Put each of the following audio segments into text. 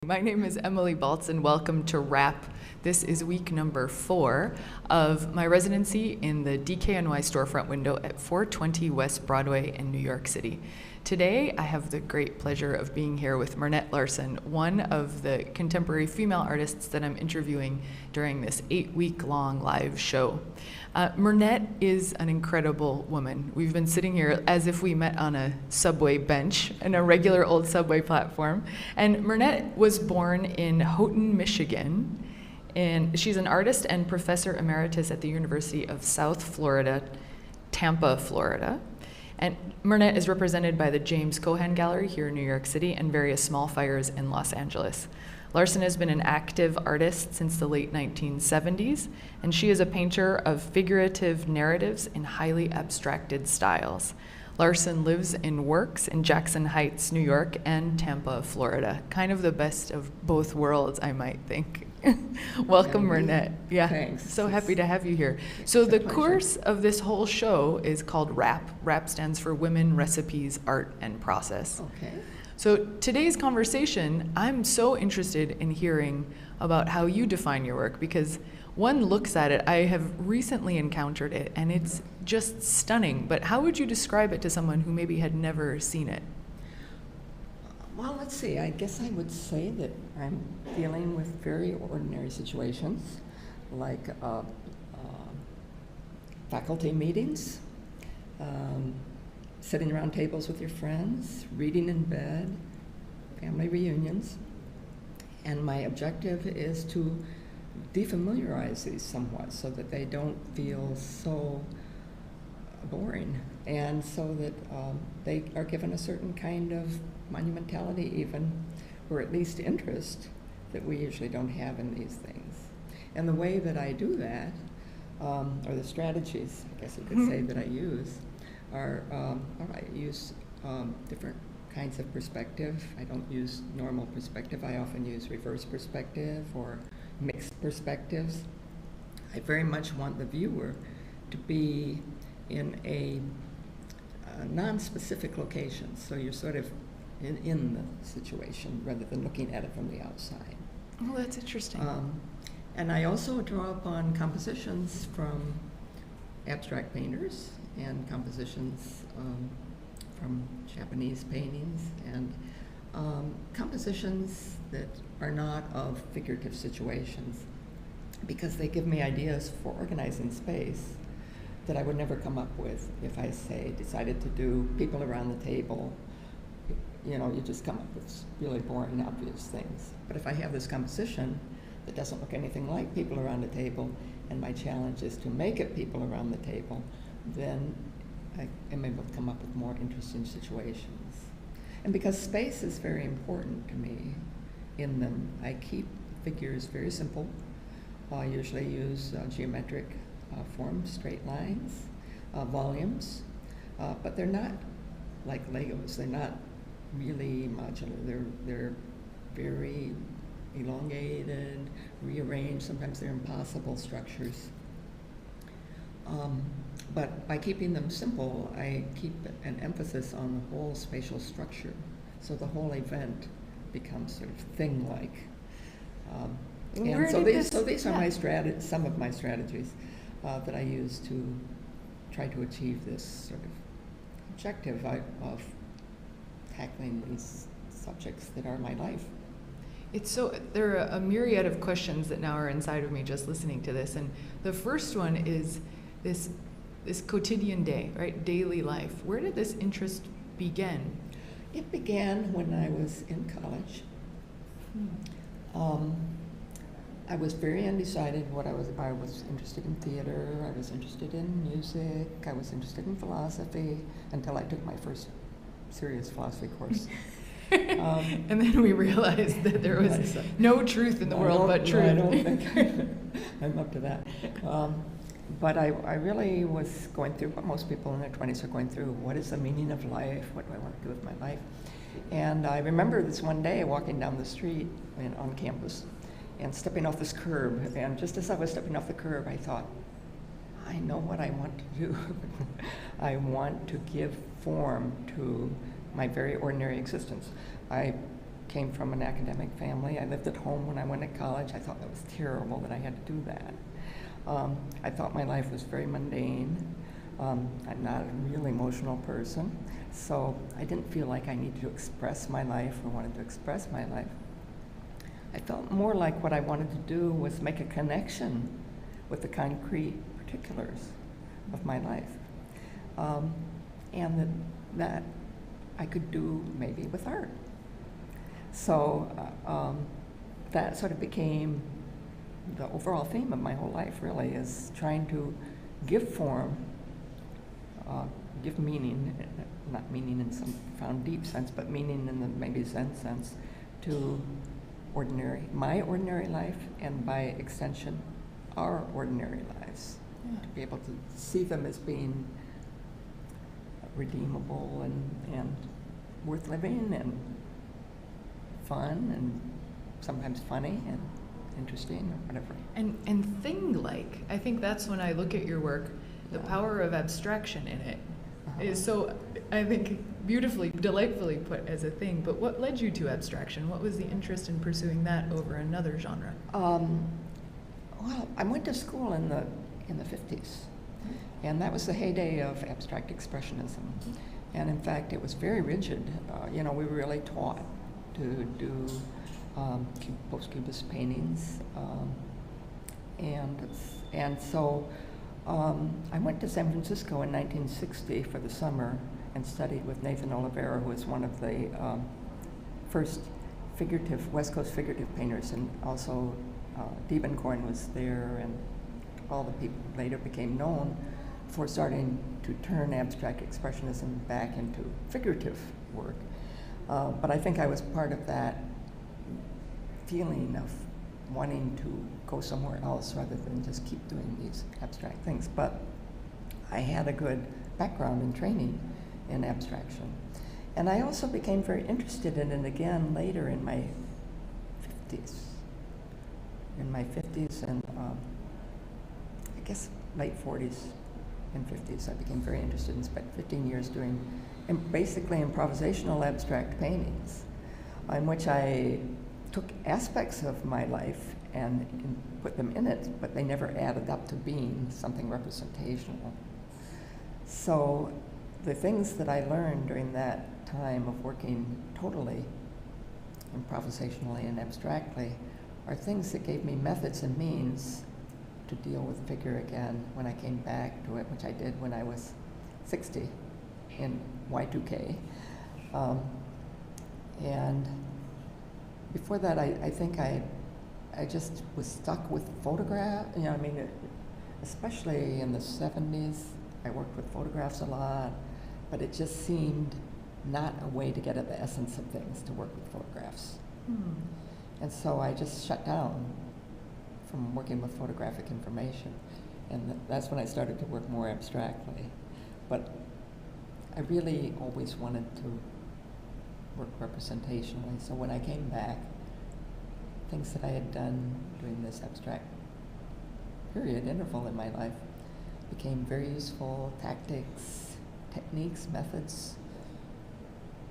My name is Emily Baltz, and welcome to WRAP. This is week number 4 of my residency in the DKNY storefront window at 420 West Broadway in New York City. Today, I have the great pleasure of being here with Mernet Larsen, one of the contemporary female artists that I'm interviewing during this 8-week-long live show. Mernet is an incredible woman. We've been sitting here as if we met on a subway bench in a regular old subway platform. And Mernet was born in Houghton, Michigan. And she's an artist and professor emeritus at the University of South Florida, Tampa, Florida. And Mernet is represented by the James Cohan Gallery here in New York City and various small fires in Los Angeles. Larsen has been an active artist since the late 1970s, and she is a painter of figurative narratives in highly abstracted styles. Larsen lives and works in Jackson Heights, New York, and Tampa, Florida. Kind of the best of both worlds, I might think. Welcome, Mernet. Yeah, thanks. So happy to have you here. So the course of this whole show is called WRAP. WRAP stands for Women, Recipes, Art, and Process. Okay. So today's conversation, I'm so interested in hearing about how you define your work, because one looks at it, I have recently encountered it, and it's just stunning. But how would you describe it to someone who maybe had never seen it? Well, let's see. I guess I would say that I'm dealing with very ordinary situations, like faculty meetings, sitting around tables with your friends, reading in bed, family reunions. And my objective is to defamiliarize these somewhat so that they don't feel so boring, and so that they are given a certain kind of monumentality even, or at least interest, that we usually don't have in these things. And the way that I do that, or the strategies, I guess you could say, that I use, are I use different kinds of perspective. I don't use normal perspective. I often use reverse perspective or mixed perspectives. I very much want the viewer to be in a non-specific location, so you're sort of in the situation rather than looking at it from the outside. Oh, that's interesting. And I also draw upon compositions from abstract painters and compositions from Japanese paintings, and compositions that are not of figurative situations, because they give me ideas for organizing space that I would never come up with if I, say, decided to do people around the table. You know, you just come up with really boring, obvious things. But if I have this composition that doesn't look anything like people around the table, and my challenge is to make it people around the table, then I am able to come up with more interesting situations. And because space is very important to me in them, I keep figures very simple. I usually use geometric forms, straight lines, volumes, but they're not like Legos. They're not really modular. They're very elongated, rearranged. Sometimes they're impossible structures. But by keeping them simple, I keep an emphasis on the whole spatial structure, so the whole event becomes sort of thing-like. And so these are my some of my strategies that I use to try to achieve this sort of objective of tackling these subjects that are my life. There are a myriad of questions that now are inside of me just listening to this, and the first one is this quotidian day, right? Daily life. Where did this interest begin? It began when I was in college. I was very undecided what I was interested in theater, I was interested in music, I was interested in philosophy, until I took my first serious philosophy course. And then we realized that there was no truth in the world but truth. I don't think I'm up to that. But I really was going through what most people in their 20s are going through. What is the meaning of life? What do I want to do with my life? And I remember this one day walking down the street on campus and stepping off this curb. And just as I was stepping off the curb, I thought, I know what I want to do. I want to give form to my very ordinary existence. I came from an academic family. I lived at home when I went to college. I thought that was terrible that I had to do that. I thought my life was very mundane. I'm not a real emotional person, so I didn't feel like I needed to express my life or wanted to express my life. I felt more like what I wanted to do was make a connection with the concrete particulars of my life. And that I could do maybe with art. So that sort of became the overall theme of my whole life, really, is trying to give form, give meaning, not meaning in some profound deep sense, but meaning in the maybe Zen sense, to my ordinary life, and by extension, our ordinary lives. Yeah. To be able to see them as being redeemable and worth living and fun and sometimes funny and interesting or whatever. And thing-like. I think that's when I look at your work, the power of abstraction in it is so, I think, beautifully, delightfully put as a thing. But what led you to abstraction? What was the interest in pursuing that over another genre? Well, I went to school in the 50s, and that was the heyday of abstract expressionism. And in fact, it was very rigid. We were really taught to do post-cubist paintings, and so I went to San Francisco in 1960 for the summer and studied with Nathan Oliveira, who was one of the first West Coast figurative painters, and also Diebenkorn was there, and all the people later became known for starting to turn abstract expressionism back into figurative work. But I think I was part of that feeling of wanting to go somewhere else rather than just keep doing these abstract things. But I had a good background and training in abstraction. And I also became very interested in it again later in my 50s. In my 50s and I guess late 40s and 50s, I became very interested and spent 15 years doing basically improvisational abstract paintings, in which I took aspects of my life and put them in it, but they never added up to being something representational. So the things that I learned during that time of working totally improvisationally and abstractly are things that gave me methods and means to deal with figure again when I came back to it, which I did when I was 60 in Y2K. And before that, I think I just was stuck with photograph. Especially in the 70s, I worked with photographs a lot, but it just seemed not a way to get at the essence of things to work with photographs. And so I just shut down from working with photographic information. And that's when I started to work more abstractly. But I really always wanted to work representationally. So when I came back, things that I had done during this abstract interval in my life became very useful tactics, techniques, methods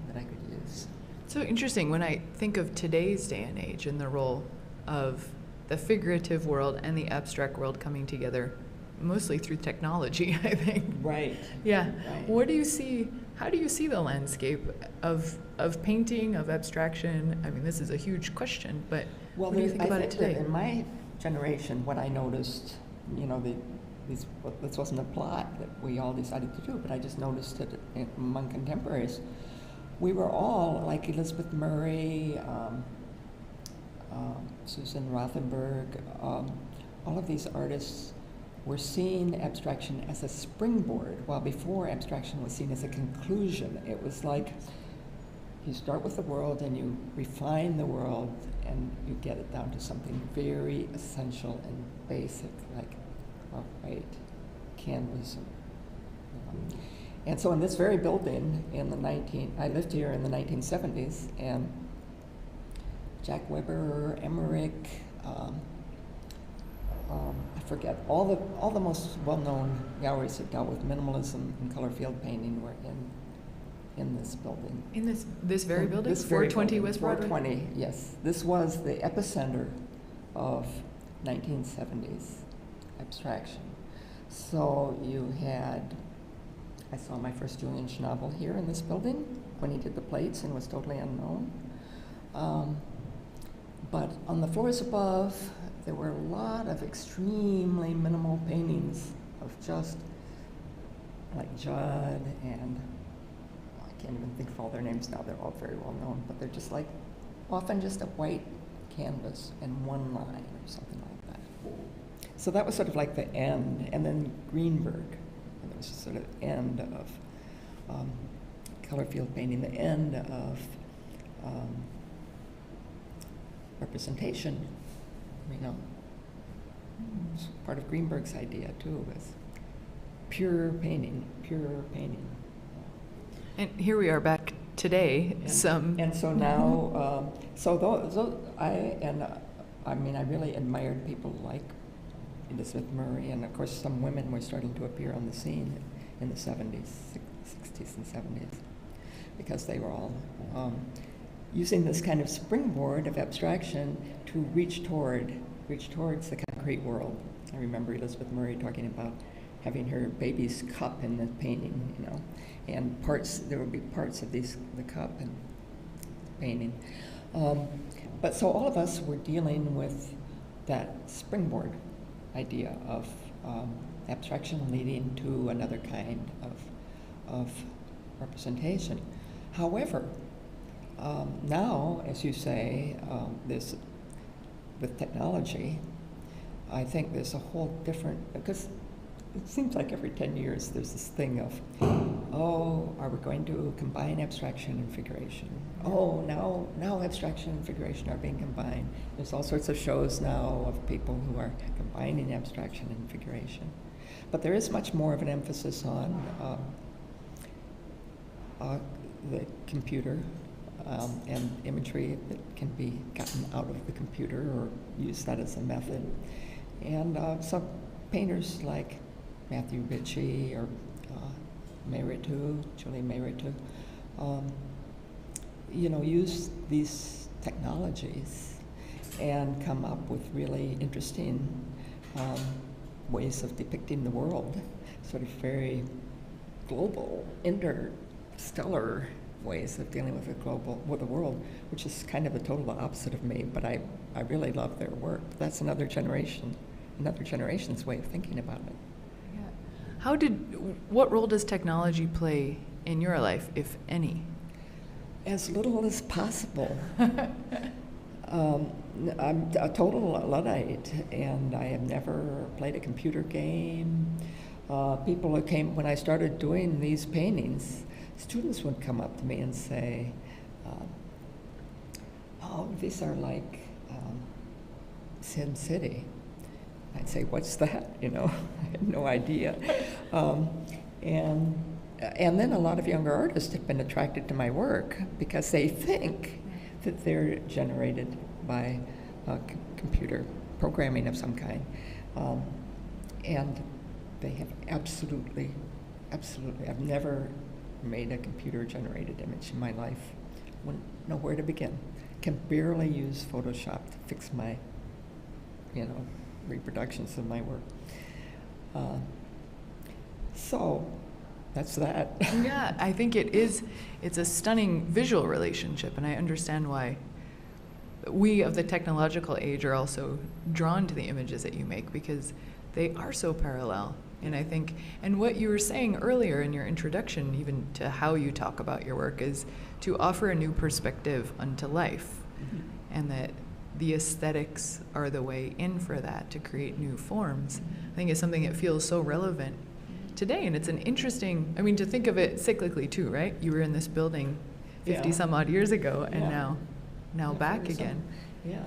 that I could use. So interesting when I think of today's day and age and the role of the figurative world and the abstract world coming together, mostly through technology, I think. Right. Yeah. Right. What do you see? How do you see the landscape of painting, of abstraction? I mean, this is a huge question, but what do you think about it today? In my generation, what I noticed, this wasn't a plot that we all decided to do, but I just noticed that among contemporaries, we were all, like Elizabeth Murray, Susan Rothenberg, all of these artists were seeing abstraction as a springboard, while before abstraction was seen as a conclusion. It was like you start with the world and you refine the world and you get it down to something very essential and basic, like, canvas. And so in this very building I lived here in the 1970s, and Jack Weber, Emmerich, I forget, all the most well-known galleries that dealt with minimalism and color field painting were in in this building. In this very building? This very 420 building, West Broadway? 420, yes. This was the epicenter of 1970s abstraction. So you had, I saw my first Julian Schnabel here in this building when he did the plates and was totally unknown. But on the floors above, there were a lot of extremely minimal paintings of just like Judd and I can't even think of all their names now, they're all very well known, but they're just like often just a white canvas and one line or something like that. So that was sort of like the end, and then Greenberg, and there was sort of end of color field painting, the end of representation, you know. It's part of Greenberg's idea too, was pure painting, pure painting. And here we are back today. And Mm-hmm. so now, so those I mean, I really admired people like Elizabeth Murray, and of course some women were starting to appear on the scene in the 70s, 60s and 70s, because they were all using this kind of springboard of abstraction to reach towards the concrete world. I remember Elizabeth Murray talking about having her baby's cup in the painting, you know, and there would be parts of the cup and painting. But so all of us were dealing with that springboard idea of abstraction leading to another kind of representation. However, now, as you say, with technology, I think there's a whole different, because it seems like every 10 years there's this thing of, oh, are we going to combine abstraction and figuration? Oh, now abstraction and figuration are being combined. There's all sorts of shows now of people who are combining abstraction and figuration. But there is much more of an emphasis on the computer and imagery that can be gotten out of the computer or use that as a method. And some painters like Matthew Ritchie or Julie Meritu, you know, use these technologies and come up with really interesting ways of depicting the world, sort of very global, interstellar ways of dealing with the world, which is kind of the total opposite of me, but I really love their work. That's another generation's way of thinking about it. Yeah. What role does technology play in your life, if any? As little as possible. I'm a total Luddite, and I have never played a computer game. People who came, when I started doing these paintings, students would come up to me and say, oh, these are like Sin City. I'd say, what's that? You know, I had no idea. And then a lot of younger artists have been attracted to my work because they think that they're generated by computer programming of some kind. And they have absolutely, I've never made a computer-generated image in my life. Wouldn't know where to begin. Can barely use Photoshop to fix my, you know, reproductions of my work. So that's that. Yeah, I think it's a stunning visual relationship, and I understand why we of the technological age are also drawn to the images that you make, because they are so parallel. And I think, and what you were saying earlier in your introduction, even to how you talk about your work, is to offer a new perspective unto life, and that the aesthetics are the way in for that, to create new forms. I think it's something that feels so relevant today, and it's an interesting, I mean, to think of it cyclically too, right? You were in this building 50 some odd years ago, and now back again. Yeah.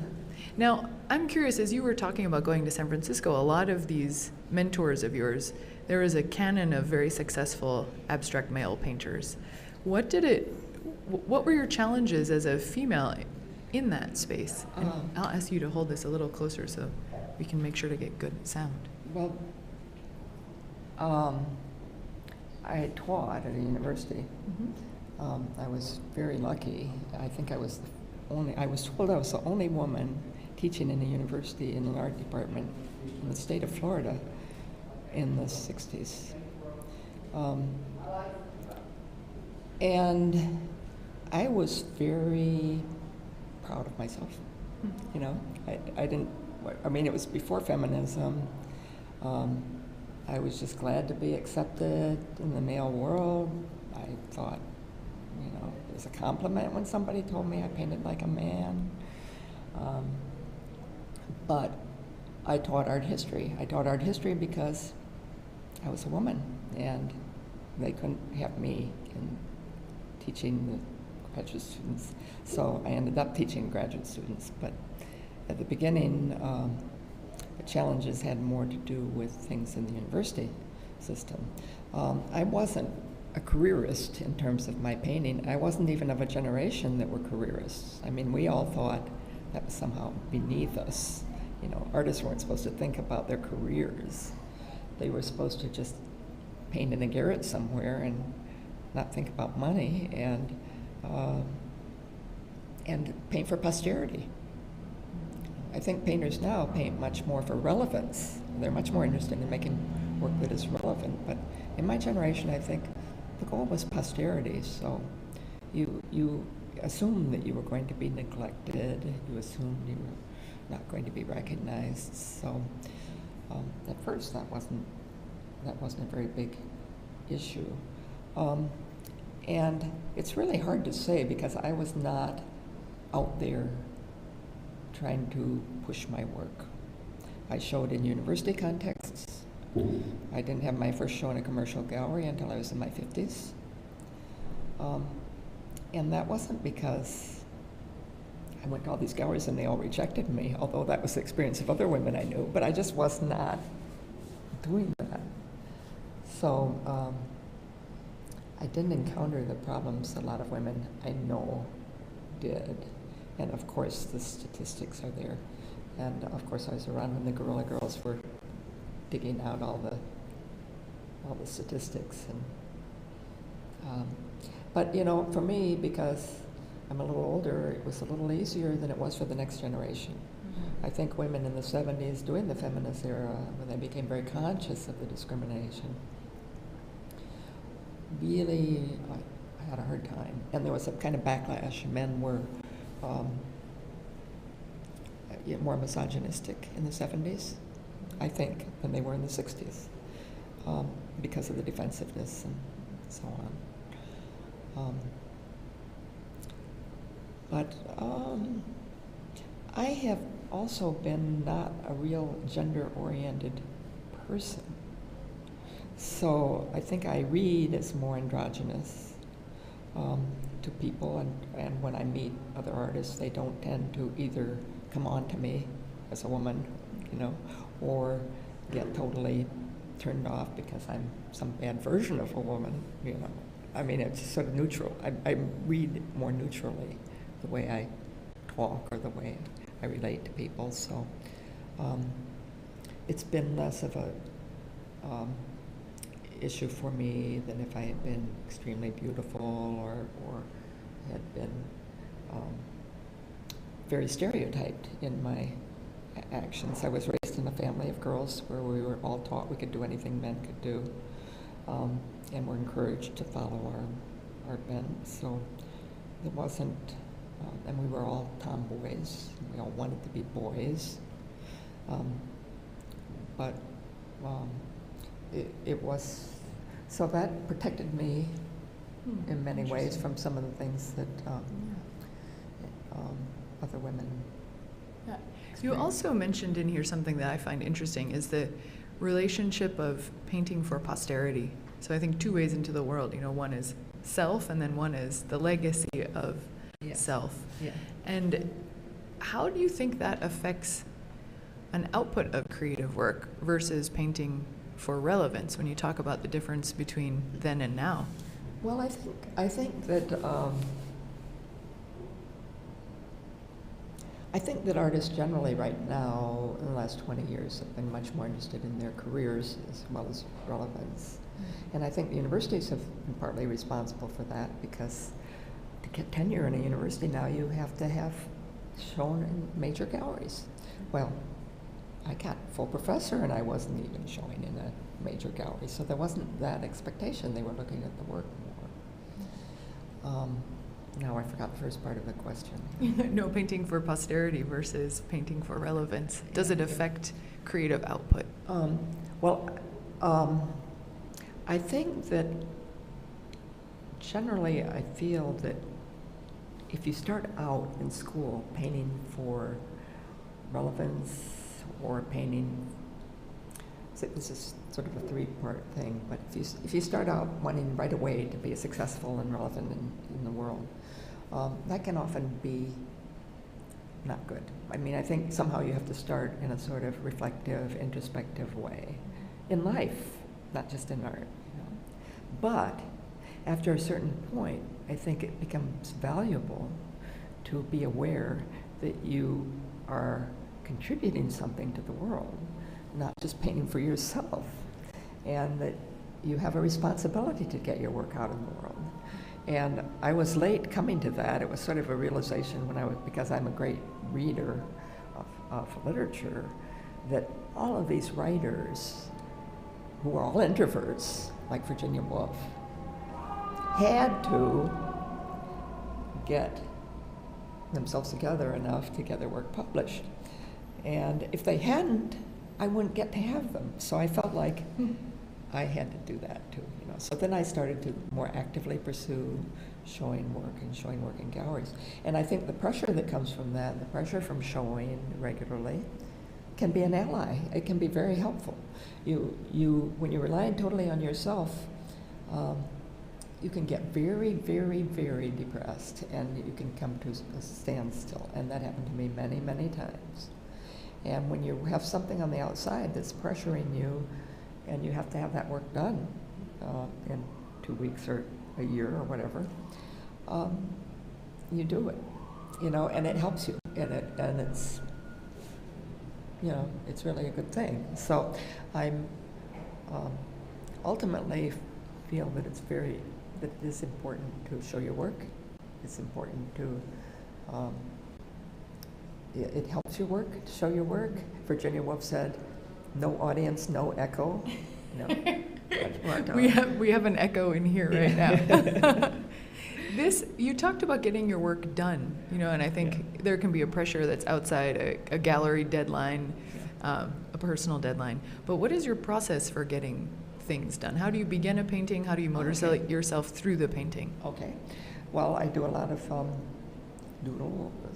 Now, I'm curious, as you were talking about going to San Francisco, a lot of these mentors of yours, there was a canon of very successful abstract male painters. What were your challenges as a female in that space? And I'll ask you to hold this a little closer so we can make sure to get good sound. Well, I taught at a university, I was very lucky. I think I was told I was the only woman teaching in a university in an art department in the state of Florida in the 60s. And I was very proud of myself. You know, I mean, it was before feminism. I was just glad to be accepted in the male world. I thought, you know, it was a compliment when somebody told me I painted like a man. But I taught art history. I taught art history because I was a woman, and they couldn't have me in teaching the graduate students. So I ended up teaching graduate students. But at the beginning, the challenges had more to do with things in the university system. I wasn't a careerist in terms of my painting. I wasn't even of a generation that were careerists. I mean, we all thought that was somehow beneath us. You know, artists weren't supposed to think about their careers. They were supposed to just paint in a garret somewhere and not think about money and paint for posterity. I think painters now paint much more for relevance. They're much more interested in making work that is relevant. But in my generation, I think the goal was posterity. So you assumed that you were going to be neglected. You assumed you were not going to be recognized. So at first, that wasn't a very big issue. And it's really hard to say because I was not out there trying to push my work. I showed in university contexts. I didn't have my first show in a commercial gallery until I was in my 50s. And that wasn't because I went to all these galleries and they all rejected me, although that was the experience of other women I knew, but I just was not doing that. So I didn't encounter the problems a lot of women I know did. And of course, the statistics are there. And of course, I was around when the Guerrilla Girls were digging out all the statistics. And but you know, for me, because I'm a little older, it was a little easier than it was for the next generation. Mm-hmm. I think women in the 70s, during the feminist era, when they became very conscious of the discrimination, really I had a hard time. And there was a kind of backlash. Men were more misogynistic in the 70s, I think, than they were in the 60s, because of the defensiveness and so on. But I have also been not a real gender-oriented person. So I think I read as more androgynous to people, and when I meet other artists, they don't tend to either come on to me as a woman, you know, or get totally turned off because I'm some bad version of a woman, you know. I mean, it's sort of neutral. I read more neutrally the way I talk or the way I relate to people. So it's been less of a issue for me than if I had been extremely beautiful or had been very stereotyped in my actions. I was raised in a family of girls where we were all taught we could do anything men could do, and were encouraged to follow our bent. So there wasn't, and we were all tomboys. We all wanted to be boys, but it was, so that protected me in many ways from some of the things that other women. Yeah. You also mentioned in here something that I find interesting is the relationship of painting for posterity. So I think two ways into the world, you know, one is self and then one is the legacy of self. Yeah. And how do you think that affects an output of creative work versus painting for relevance when you talk about the difference between then and now? Well, I think that artists generally right now, in the last 20 years, have been much more interested in their careers as well as relevance. And I think the universities have been partly responsible for that, because to get tenure in a university now you have to have shown in major galleries. Well, I got full professor and I wasn't even showing in a major gallery, so there wasn't that expectation. They were looking at the work more. Now I forgot the first part of the question. No, painting for posterity versus painting for relevance. Does it affect creative output? I think that generally I feel that if you start out in school painting for relevance or painting, so this is sort of a three-part thing, but if you start out wanting right away to be successful and relevant in the world, that can often be not good. I mean, I think somehow you have to start in a sort of reflective, introspective way in life, not just in art. You know? But after a certain point, I think it becomes valuable to be aware that you are contributing something to the world, not just painting for yourself, and that you have a responsibility to get your work out in the world. And I was late coming to that. It was sort of a realization because I'm a great reader of literature, that all of these writers, who are all introverts, like Virginia Woolf, had to get themselves together enough to get their work published. And if they hadn't, I wouldn't get to have them. So I felt like I had to do that too, you know. So then I started to more actively pursue showing work in galleries. And I think the pressure that comes from that, the pressure from showing regularly, can be an ally. It can be very helpful. When you're relying totally on yourself, you can get very, very, very depressed, and you can come to a standstill. And that happened to me many, many times. And when you have something on the outside that's pressuring you, and you have to have that work done in 2 weeks or a year or whatever, you do it, you know, and it helps you, and it's, you know, it's really a good thing. So I'm ultimately feel that that it is important to show your work. It's important to, it helps your work, to show your work. Virginia Woolf said, "No audience, no echo." No. We have an echo in here right now. You talked about getting your work done, you know, and I think there can be a pressure that's outside a gallery deadline, a personal deadline. But what is your process for getting things done? How do you begin a painting? How do you motivate yourself through the painting? Okay. Well, I do a lot of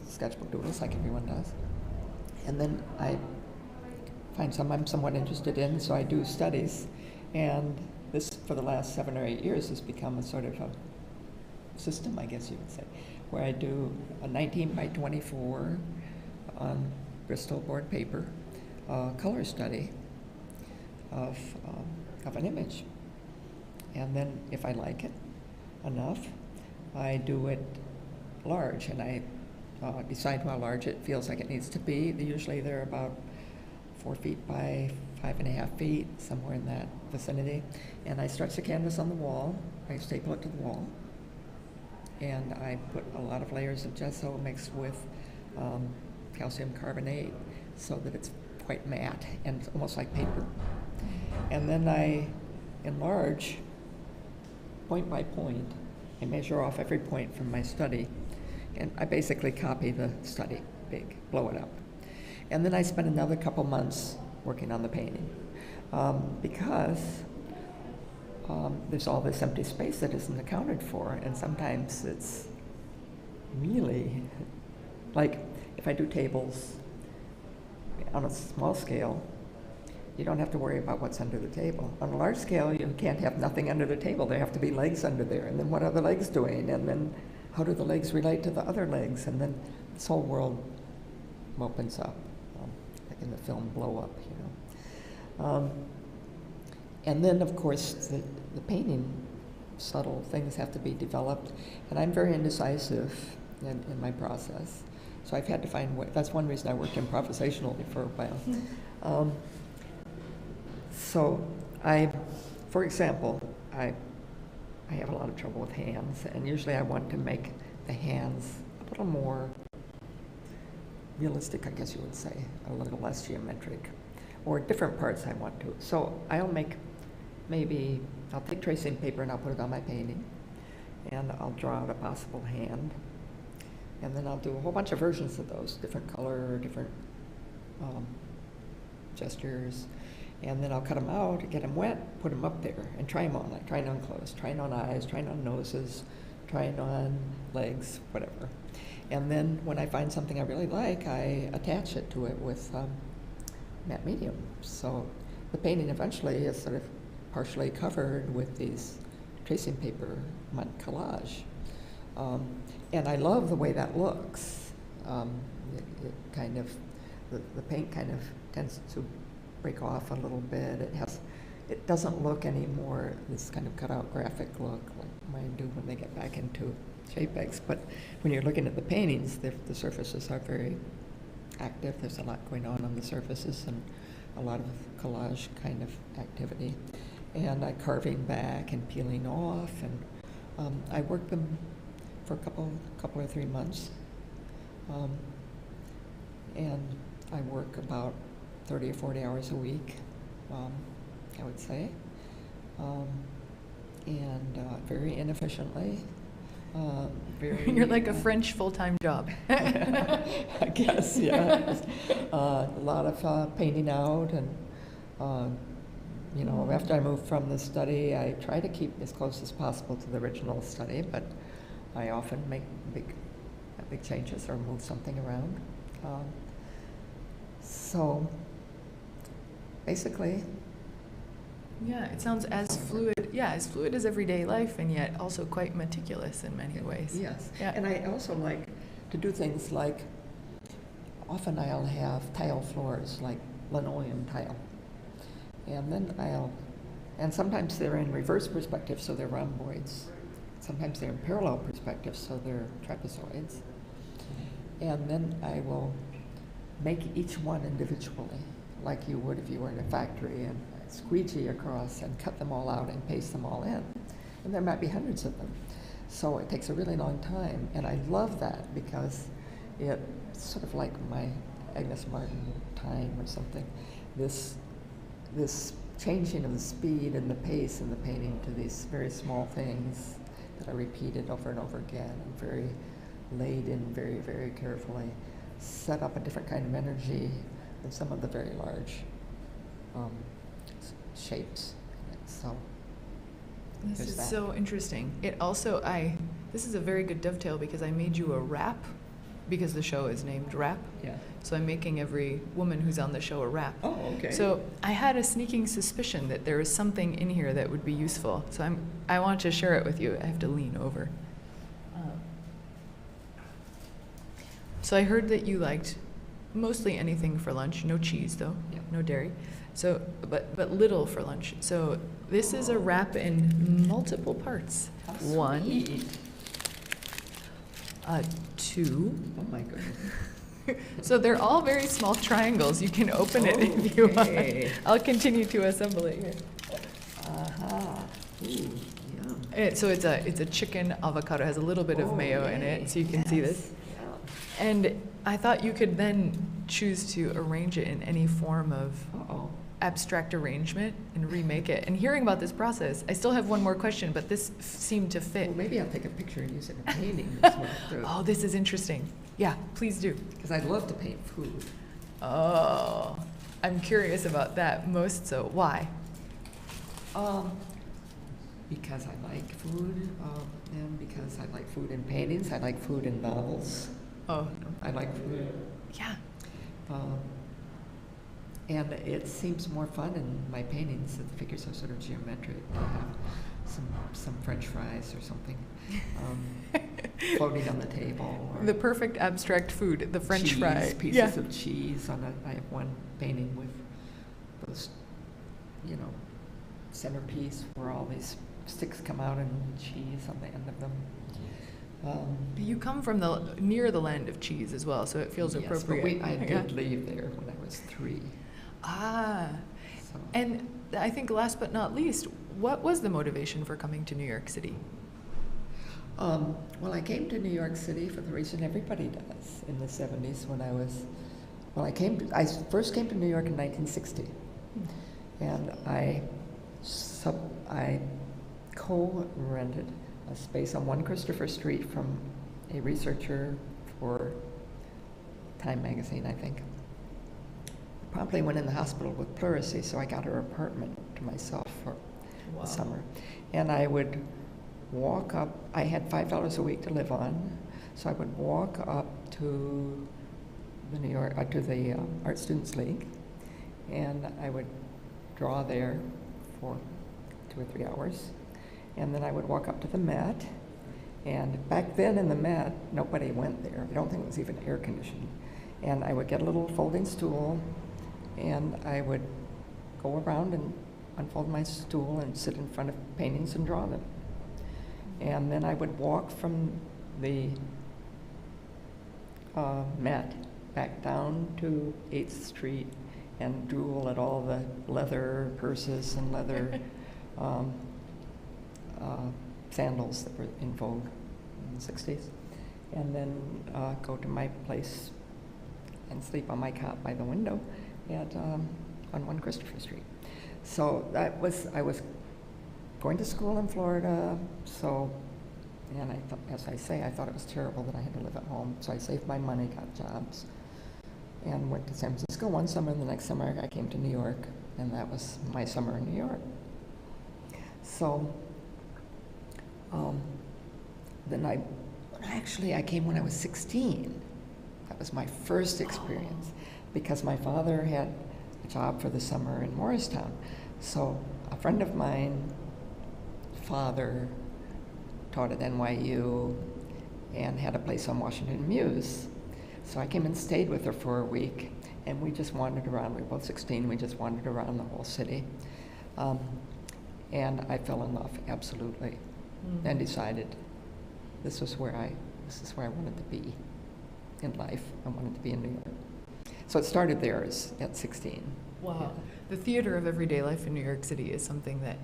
sketchbook doodles, like everyone does. And then I find some I'm somewhat interested in, so I do studies. And this, for the last 7 or 8 years, has become a sort of a system, I guess you would say, where I do a 19 by 24 on Bristol board paper color study of an image. And then if I like it enough, I do it large, and I decide how large it feels like it needs to be. Usually they're about 4 feet by 5.5 feet, somewhere in that vicinity. And I stretch the canvas on the wall, I staple it to the wall, and I put a lot of layers of gesso mixed with calcium carbonate so that it's quite matte and almost like paper. And then I enlarge point by point. I measure off every point from my study, and I basically copy the study big, blow it up. And then I spend another couple months working on the painting because there's all this empty space that isn't accounted for, and sometimes it's really, like if I do tables on a small scale, you don't have to worry about what's under the table. On a large scale, you can't have nothing under the table. There have to be legs under there, and then what are the legs doing? And then how do the legs relate to the other legs? And then this whole world opens up, like in the film Blow Up, you know. And then, of course, the painting, subtle things have to be developed, and I'm very indecisive in my process. So I've had to find ways. That's one reason I worked improvisationally for a while. So I For example, I have a lot of trouble with hands, and usually I want to make the hands a little more realistic, I guess you would say, a little less geometric, or different parts I want to. So I'll take tracing paper and I'll put it on my painting, and I'll draw out a possible hand, and then I'll do a whole bunch of versions of those, different color, different gestures, and then I'll cut them out, get them wet, put them up there, and try them on, like trying on clothes, trying on eyes, trying on noses, trying on legs, whatever. And then when I find something I really like, I attach it to it with matte medium. So the painting eventually is sort of partially covered with these tracing paper collage. And I love the way that looks. It kind of, the paint kind of tends to break off a little bit. It doesn't look anymore this kind of cutout graphic look like mine do when they get back into JPEGs. But when you're looking at the paintings, the surfaces are very active. There's a lot going on the surfaces and a lot of collage kind of activity. And I carving back and peeling off, and I work them for a couple or 3 months. And I work about 30 or 40 hours a week, I would say, and very inefficiently. You're like a French full-time job. I guess, yeah. A lot of painting out, and after I moved from the study, I try to keep as close as possible to the original study, but I often make big changes or move something around. So basically, yeah, it sounds as fluid as everyday life, and yet also quite meticulous in many ways. Yes, yeah. And I also like to do things like, often I'll have tile floors, like linoleum tile, and then and sometimes they're in reverse perspective, so they're rhomboids. Sometimes they're in parallel perspective, so they're trapezoids. And then I will make each one individually, like you would if you were in a factory, and squeegee across and cut them all out and paste them all in. And there might be hundreds of them. So it takes a really long time, and I love that because it's sort of like my Agnes Martin time or something. This changing of the speed and the pace in the painting to these very small things that are repeated over and over again, and very laid in very, very carefully, set up a different kind of energy than some of the very large shapes. So this is so interesting. It also, this is a very good dovetail because I made you a wrap, because the show is named Wrap. Yeah. So I'm making every woman who's on the show a wrap. Oh, okay. So I had a sneaking suspicion that there was something in here that would be useful. So I want to share it with you. I have to lean over. So I heard that you liked mostly anything for lunch. No cheese though. Yeah. No dairy. So, but little for lunch. So this is a wrap in multiple parts. How One, sweet. Two. Oh my goodness. So they're all very small triangles. You can open it if you want. Okay. I'll continue to assemble it here. Aha. Ooh, yum. So it's a chicken avocado. It has a little bit of mayo in it, so you can see this. Yeah. And I thought you could then choose to arrange it in any form of Uh-oh. abstract arrangement and remake it. And hearing about this process, I still have one more question, but this seemed to fit. Well, maybe I'll take a picture and use it in a painting as well, too. Oh, this is interesting. Yeah, please do. Because I love to paint food. Oh, I'm curious about that most so. Why? Because I like food, and because I like food in paintings. I like food in novels. Oh, I like food. yeah. And it seems more fun in my paintings that the figures are sort of geometric. To have some French fries or something floating on the table. Or The perfect abstract food, the French cheese, fry. pieces of cheese on I have one painting with those, centerpiece where all these sticks come out and cheese on the end of them. You come from near the land of cheese as well, so it feels Yes, appropriate. but I did leave there when I was 3. Ah, So. and I think last but not least, What was the motivation for coming to New York City? Well, I came to New York City for the reason everybody does in the 70s when I first came to New York in 1960, and I co-rented a space on 1 Christopher Street from a researcher for Time magazine, I think. Promptly went in the hospital with pleurisy, so I got her apartment to myself for the summer. And I would walk up, I had $5 a week to live on, so I would walk up to the Art Students League, and I would draw there for 2 or 3 hours. And then I would walk up to the Met, and back then in the Met, nobody went there. I don't think it was even air conditioned. And I would get a little folding stool, and I would go around and unfold my stool and sit in front of paintings and draw them. And then I would walk from the Met back down to 8th Street and drool at all the leather purses and leather sandals that were in vogue in the 60s. And then go to my place and sleep on my cot by the window on 1 Christopher Street. So I was going to school in Florida, and I thought, as I say, I thought it was terrible that I had to live at home. So I saved my money, got jobs, and went to San Francisco one summer, and the next summer I came to New York, and that was my summer in New York. So then I came when I was 16. That was my first experience, because my father had a job for the summer in Morristown. So a friend of mine, father, taught at NYU and had a place on Washington Mews. So I came and stayed with her for a week, and we just wandered around. We were both 16. We just wandered around the whole city. And I fell in love, absolutely, and decided this is where I wanted to be in life. I wanted to be in New York. So it started there at 16. Wow. Yeah. The theater of everyday life in New York City is something that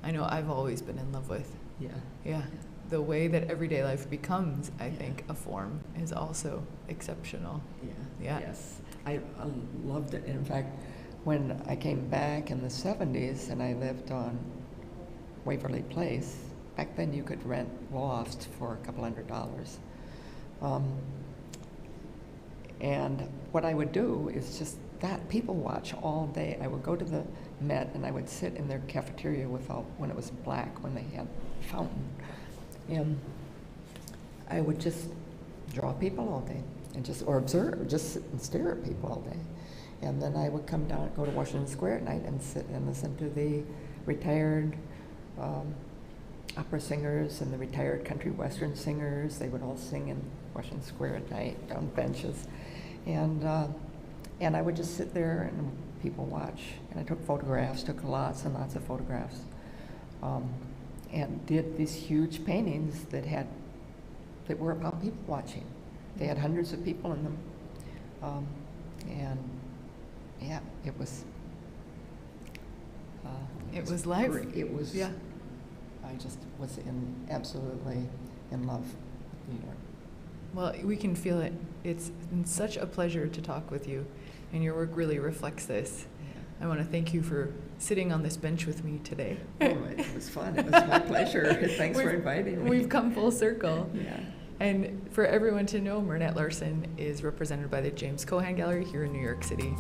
I know I've always been in love with. Yeah. Yeah. The way that everyday life becomes, I think, a form is also exceptional. Yeah. Yeah. Yes. I loved it. In fact, when I came back in the 70s and I lived on Waverly Place, back then you could rent lofts for a couple $100. And what I would do is just that people watch all day. I would go to the Met and I would sit in their cafeteria when it was black, when they had a fountain. And I would just draw people all day and or observe, just sit and stare at people all day. And then I would come down, go to Washington Square at night and sit and listen to the retired opera singers and the retired country western singers. They would all sing in Washington Square at night on benches. And I would just sit there and people watch. And I took photographs, took lots and lots of photographs, and did these huge paintings that were about people watching. They had hundreds of people in them. And yeah, it was life. Great. It was, yeah. I just was absolutely in love with New York. Well, we can feel it. It's been such a pleasure to talk with you, and your work really reflects this. Yeah. I want to thank you for sitting on this bench with me today. Oh, it was fun. It was my pleasure. Thanks for inviting me. We've come full circle. Yeah. And for everyone to know, Mernet Larsen is represented by the James Cohan Gallery here in New York City.